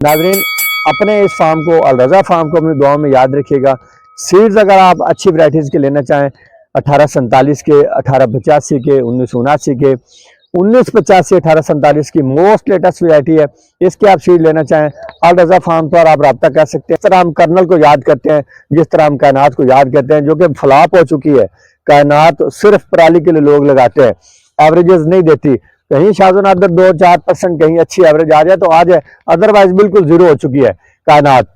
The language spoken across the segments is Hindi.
नाजरीन, अपने इस फार्म को अल रज़ा फार्म को अपनी दुआओं में याद रखिएगा। सीड्स अगर आप अच्छी वैरायटीज़ के लेना चाहें 1847 के, 1885 के, 1979 के, 1985, 1847 की मोस्ट लेटेस्ट वैरायटी है। इसके आप सीड लेना चाहें अल रज़ा फार्म पर आप रब्ता कर सकते हैं। जिस तरह हम कर्नल को याद करते हैं, जिस तरह हम कायनात को याद करते हैं, जो कि फ्लॉप हो चुकी है। कायनात सिर्फ पराली के लिए लोग लगाते हैं, एवरेजेस नहीं देती। कहीं शाज़ोनादर 2-4% कहीं अच्छी एवरेज आ जाए तो आ जाए, अदरवाइज बिल्कुल जीरो हो चुकी है कायनात।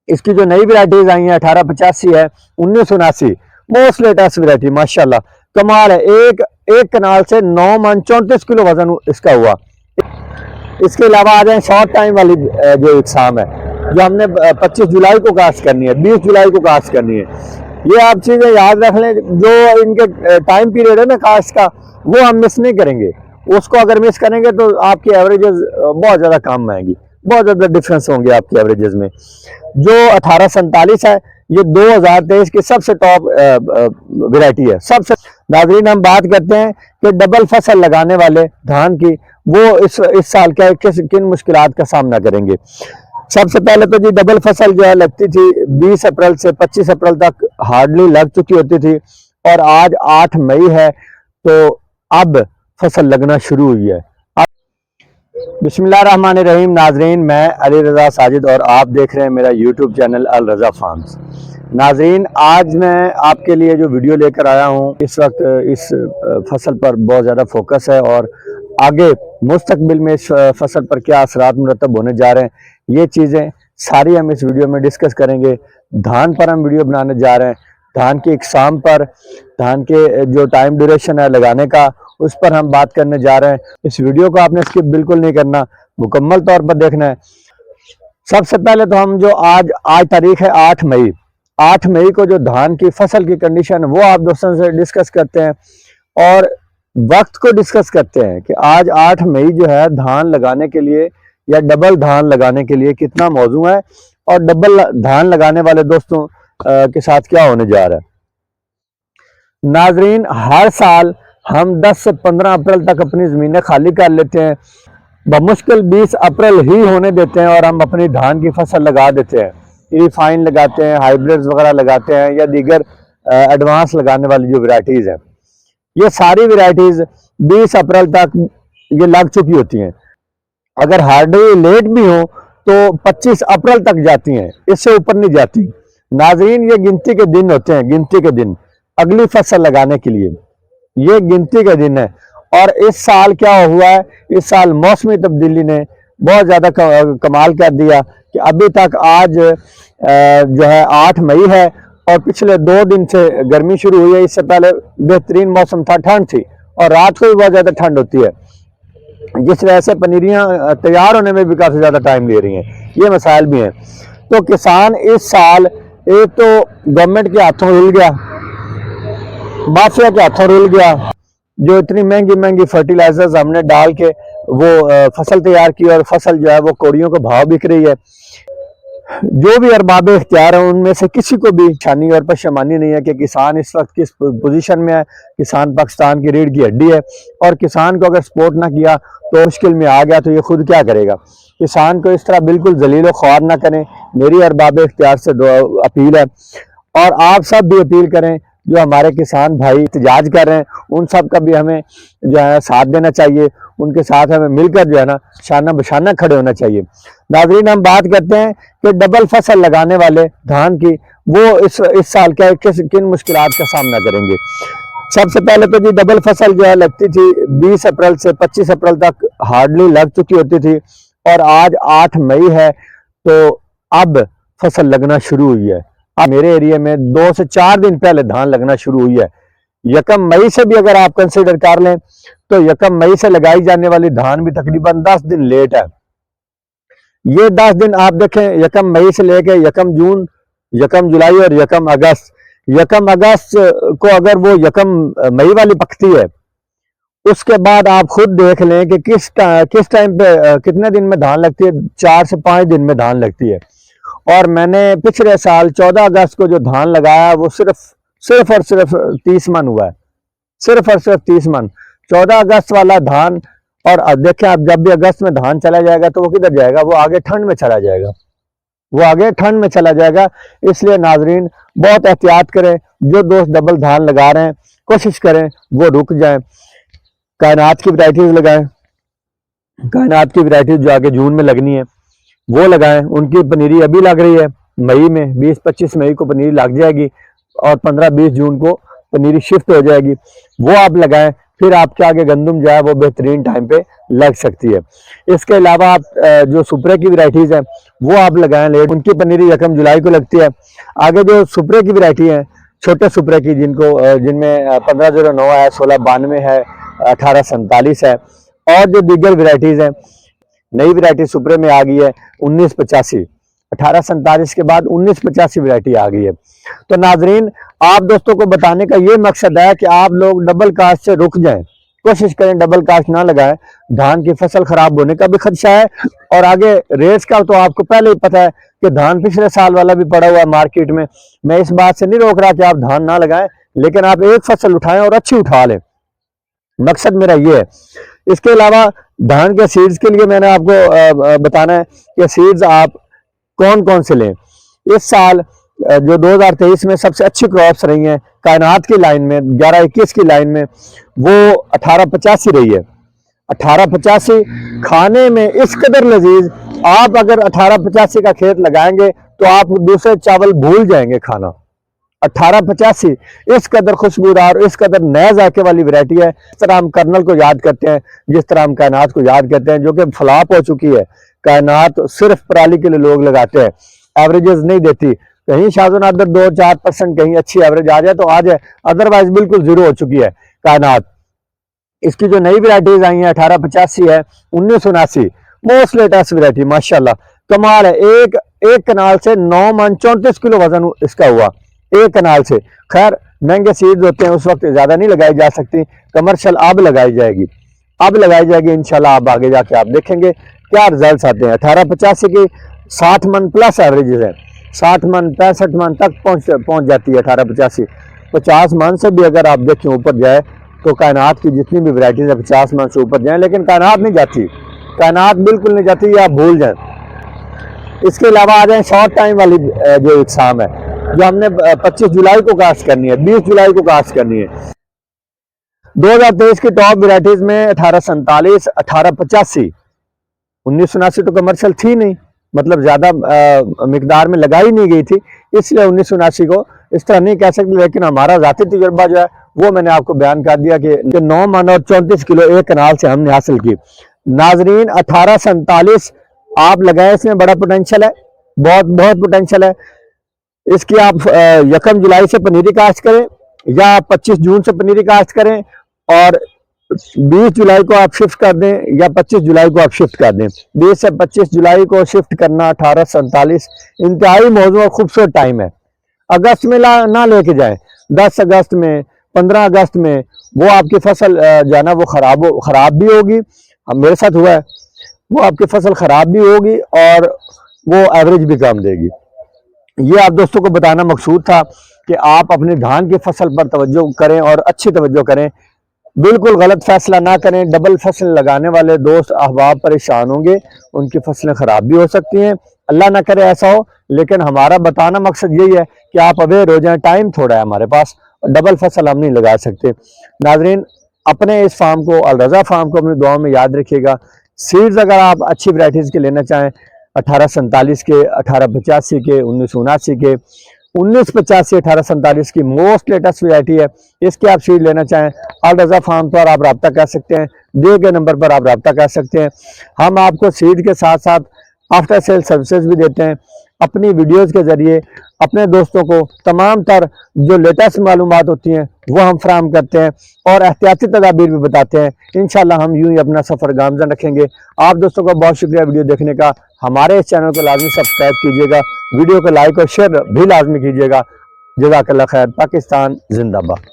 इसकी जो नई वैरायटीज आई हैं 1885 है, 1979 मोस्ट लेटेस्ट वैरायटी, माशाल्लाह कमाल है। एक कनाल से 9 मन 34 किलो वजन इसका हुआ। इसके अलावा आ जाए शॉर्ट टाइम वाली जो इकसाम है, जो हमने 25 जुलाई को कास्ट करनी है, 20 जुलाई को कास्ट करनी है। ये आप चीज़ें याद रख लें। जो इनके टाइम पीरियड है ना कास्ट का, वो हम मिस नहीं करेंगे। उसको अगर मिस करेंगे तो आपकी एवरेजेस बहुत ज़्यादा कम आएंगी, बहुत ज़्यादा डिफरेंस होंगे आपकी एवरेजेस में। जो 1847 है, ये 2023 की सबसे टॉप वैरायटी है। सबसे नाजरीन, हम बात करते हैं कि डबल फसल लगाने वाले धान की, वो इस साल क्या किन मुश्किलात का सामना करेंगे। सबसे पहले तो जी डबल फसल जो है लगती थी 20 अप्रैल से 25 अप्रैल तक हार्डली लग चुकी होती थी, और आज 8 मई है तो अब फसल लगना शुरू हुई है। बिस्मिल्लाहिर्रहमानिर्रहीम। नाजरीन, मैं अली रज़ा साजिद और आप देख रहे हैं मेरा यूट्यूब चैनल अल रज़ा फार्म्स। नाजरीन, आज मैं आपके लिए जो वीडियो लेकर आया हूँ, इस वक्त इस फसल पर बहुत ज़्यादा फोकस है और आगे मुस्तकबिल में इस फसल पर क्या असरात मुरतब होने जा रहे हैं, ये चीज़ें सारी हम इस वीडियो में डिस्कस करेंगे। धान पर हम वीडियो बनाने जा रहे हैं, धान की इकसाम पर, धान के जो टाइम ड्यूरेशन है लगाने का, उस पर हम बात करने जा रहे हैं। इस वीडियो को आपने स्किप बिल्कुल नहीं करना, मुकम्मल तौर पर देखना है। सबसे पहले तो हम जो आज तारीख है 8 मई, 8 मई को जो धान की फसल की कंडीशन है वो आप दोस्तों से डिस्कस करते हैं और वक्त को डिस्कस करते हैं कि आज 8 मई जो है धान लगाने के लिए या डबल धान लगाने के लिए कितना मौजू है, और डबल धान लगाने वाले दोस्तों के साथ क्या होने जा रहा है। नाजरीन, हर साल हम 10 से 15 अप्रैल तक अपनी ज़मीनें खाली कर लेते हैं, बमुश्किल 20 अप्रैल ही होने देते हैं और हम अपनी धान की फसल लगा देते हैं। रिफाइन लगाते हैं, हाइब्रिड्स वगैरह लगाते हैं, या दीगर एडवांस लगाने वाली जो वैरायटीज़ हैं, ये सारी वैरायटीज़ 20 अप्रैल तक ये लग चुकी होती हैं। अगर हार्डली लेट भी हो तो 25 अप्रैल तक जाती हैं, इससे ऊपर नहीं जाती। नाजरीन, ये गिनती के दिन होते हैं, गिनती के दिन अगली फसल लगाने के लिए, ये गिनती का दिन है। और इस साल क्या हुआ है, इस साल मौसमी तब्दीली ने बहुत ज़्यादा कमाल कर दिया कि अभी तक आज जो है 8 मई है और पिछले 2 दिन से गर्मी शुरू हुई है। इससे पहले बेहतरीन मौसम था, ठंड थी और रात को भी बहुत ज़्यादा ठंड होती है, जिस वजह से पनीरियाँ तैयार होने में भी काफ़ी ज़्यादा टाइम ले रही हैं। ये मसाइल भी हैं। तो किसान इस साल एक तो गवर्नमेंट के हाथों हिल गया, माफिया के हाथों रुल गया, जो इतनी महंगी महंगी फर्टिलाइजर्स हमने डाल के वो फसल तैयार की और फसल जो है वो कौड़ियों का भाव बिक रही है। जो भी अरबाब इख्तियार है उनमें से किसी को भी शानी और पशेमानी नहीं है कि किसान इस वक्त किस पोजीशन में है। किसान पाकिस्तान की रीढ़ की हड्डी है और किसान को अगर सपोर्ट ना किया तो मुश्किल में आ गया तो ये खुद क्या करेगा। किसान को इस तरह बिल्कुल जलील ख्वार ना करें, मेरी अरबाब इख्तियार से अपील है। और आप सब भी अपील करें, जो हमारे किसान भाई एहतजाज कर रहे हैं उन सब का भी हमें जो है साथ देना चाहिए, उनके साथ हमें मिलकर जो है ना शाना बशाना खड़े होना चाहिए। नाजरीन, हम बात करते हैं कि डबल फसल लगाने वाले धान की, वो इस साल क्या किन मुश्किलात का सामना करेंगे। सबसे पहले तो जी डबल फसल जो है लगती थी 20 अप्रैल से 25 अप्रैल तक हार्डली लग चुकी होती थी, और आज 8 मई है तो अब फसल लगना शुरू हुई है। मेरे एरिया में 2 से 4 दिन पहले धान लगना शुरू हुई है। 1 मई से भी अगर आप कंसिडर कर लें तो 1 मई से लगाई जाने वाली धान भी तकरीबन 10 दिन लेट है। ये 10 दिन आप देखें, 1 मई से लेकर 1 जून, 1 जुलाई और 1 अगस्त। 1 अगस्त को अगर वो 1 मई वाली पकती है, उसके बाद आप खुद देख लें कि किस टाइम पे कितने दिन में धान लगती है। 4 से 5 दिन में धान लगती है। और मैंने पिछले साल 14 अगस्त को जो धान लगाया वो सिर्फ और सिर्फ 30 मन हुआ है, सिर्फ और सिर्फ 30 मन। 14 अगस्त वाला धान और अब देखें, आप जब भी अगस्त में धान चला जाएगा तो वो किधर जाएगा, वो आगे ठंड में चला जाएगा, वो आगे ठंड में चला जाएगा। इसलिए नाजरीन बहुत एहतियात करें। जो दोस्त डबल धान लगा रहे हैं कोशिश करें वो रुक जाएं, कायनात की वैरायटीज लगाएं। कायनात की वैरायटीज जो आगे जून में लगनी है वो लगाएं। उनकी पनीरी अभी लग रही है मई में, 20-25 मई को पनीरी लग जाएगी और 15-20 जून को पनीरी शिफ्ट हो जाएगी, वो आप लगाएं। फिर आपके आगे गंदम जो है वो बेहतरीन टाइम पे लग सकती है। इसके अलावा आप जो सुपरे की वैरायटीज हैं वो आप लगाएं लेट, उनकी पनीरी 1 जुलाई को लगती है। आगे जो सुपरे की वैरायटी है, छोटे सुपरे की, जिनमें 1509 है, 1692 है, 1847 है, और जो दीगर वैरायटीज हैं, नई वैरायटी सुपरे में आ गई है 1985, 1847 के बाद 1985 वैरायटी आ गई है। तो नाजरीन आप दोस्तों को बताने का ये मकसद है कि आप लोग डबल कास्ट से रुक जाएं, कोशिश करें डबल कास्ट ना लगाएं। धान की फसल खराब होने का भी खदशा है, और आगे रेट्स का तो आपको पहले ही पता है कि धान पिछले साल वाला भी पड़ा हुआ है मार्केट में। मैं इस बात से नहीं रोक रहा कि आप धान ना लगाएं, लेकिन आप एक फसल उठाएं और अच्छी उठा लें, मकसद मेरा ये है। इसके अलावा धान के सीड्स के लिए मैंने आपको बताना है कि सीड्स आप कौन कौन से लें। इस साल जो 2023 में सबसे अच्छी क्रॉप्स रही हैं कायनात की लाइन में, 11-21 की लाइन में, वो 1885 रही है। 1885 खाने में इस कदर लजीज, आप अगर 1885 का खेत लगाएंगे तो आप दूसरे चावल भूल जाएंगे खाना। 1885 इस कदर खुशबूदार, इस कदर नए जायके वाली वैरायटी है। जिस तरह हम कर्नल को याद करते हैं, जिस तरह हम कायनात को याद करते हैं, जो कि फ्लॉप हो चुकी है। कायनात सिर्फ पराली के लिए लोग लगाते हैं, एवरेजेस नहीं देती। कहीं शाज़ोनादर 2-4% कहीं अच्छी एवरेज आ जाए तो आ जाए, अदरवाइज बिल्कुल जीरो हो चुकी है कायनात। इसकी जो नई वैरायटीज आई हैं 1885 है, 1979 मोस्ट लेटेस्ट वैरायटी, माशाल्लाह कमाल है। एक कनाल से 9 मन 34 किलो वजन इसका हुआ, एक कनाल से। खैर महंगे सीड्स होते हैं, उस वक्त ज्यादा नहीं लगाई जा सकती, कमर्शियल अब लगाई जाएगी, अब लगाई जाएगी इंशाल्लाह। अब आगे जाके आप देखेंगे क्या रिजल्ट आते हैं। 1885 की 60 मन प्लस एवरेजेस है, 60 मन 65 मन तक पहुंच जाती है 1885। 50 मन से भी अगर आप देखें ऊपर जाए तो कायनात की जितनी भी वैरायटीज है 50 मन से ऊपर जाए, लेकिन कायनात नहीं जाती, कायनात बिल्कुल नहीं जाती, ये आप भूल जाए। इसके अलावा आ जाए शॉर्ट टाइम वाली जो इकसाम है, जो हमने 25 जुलाई को कास्ट करनी है, 20 जुलाई को कास्ट करनी है। 2023 की टॉप वैरायटीज में 1847, 1885, 1979 तो कमर्शियल थी नहीं, मतलब ज्यादा मिकदार में लगाई नहीं गई थी, इसलिए 1979 को इस तरह नहीं कह सकते। लेकिन हमारा जाती तजुर्बा जो है वो मैंने आपको बयान कर दिया कि 9 मन और 34 किलो एक कनाल से हमने हासिल की। नाजरीन 1847 आप लगाए, इसमें बड़ा पोटेंशियल है, बहुत बहुत पोटेंशियल है। इसकी आप 1 जुलाई से पनीरी काश्त करें या 25 जून से पनीरी काश्त करें, और 20 जुलाई को आप शिफ्ट कर दें या 25 जुलाई को आप शिफ्ट कर दें। 20 से 25 जुलाई को शिफ्ट करना 1847 इंतहाई मौजूद और खूबसूरत टाइम है। अगस्त में ना लेके जाएं, 10 अगस्त में, 15 अगस्त में वो आपकी फसल जो है ना वो खराब भी होगी। मेरे साथ हुआ है, वो आपकी फसल खराब भी होगी और वो एवरेज भी कम देगी। ये आप दोस्तों को बताना मकसूद था कि आप अपनी धान की फसल पर तवज्जो करें और अच्छी तवज्जो करें, बिल्कुल गलत फैसला ना करें। डबल फसल लगाने वाले दोस्त अहबाब परेशान होंगे, उनकी फसलें खराब भी हो सकती हैं, अल्लाह ना करे ऐसा हो। लेकिन हमारा बताना मकसद यही है कि आप अवेयर हो जाएं, टाइम थोड़ा है हमारे पास, डबल फसल हम नहीं लगा सकते। नाजरीन अपने इस फार्म को, अल रज़ा फार्म को अपनी दुआ में याद रखिएगा। सीड्स अगर आप अच्छी वैरायटीज के लेना चाहें, 1847 के, 1885 के, 1979 के, 1985, 1847 की मोस्ट लेटेस्ट वैरायटी है, इसके आप सीड लेना चाहें अल रज़ा फार्म पर आप रब्ता कर सकते हैं, दिए गए नंबर पर आप रब्ता कर सकते हैं। हम आपको सीड के साथ साथ आफ्टर सेल सर्विसेज भी देते हैं। अपनी वीडियोस के जरिए अपने दोस्तों को तमाम तर जो लेटेस्ट मालूमात होती हैं वो हम फराहम करते हैं और एहतियाती तदाबीर भी बताते हैं। इंशाल्लाह हम यूं ही अपना सफ़र गामज़न रखेंगे। आप दोस्तों का बहुत शुक्रिया वीडियो देखने का। हमारे इस चैनल को लाजमी सब्सक्राइब कीजिएगा, वीडियो को लाइक और शेयर भी लाजमी कीजिएगा। जज़ाकल्लाह खैर। पाकिस्तान जिंदाबाद।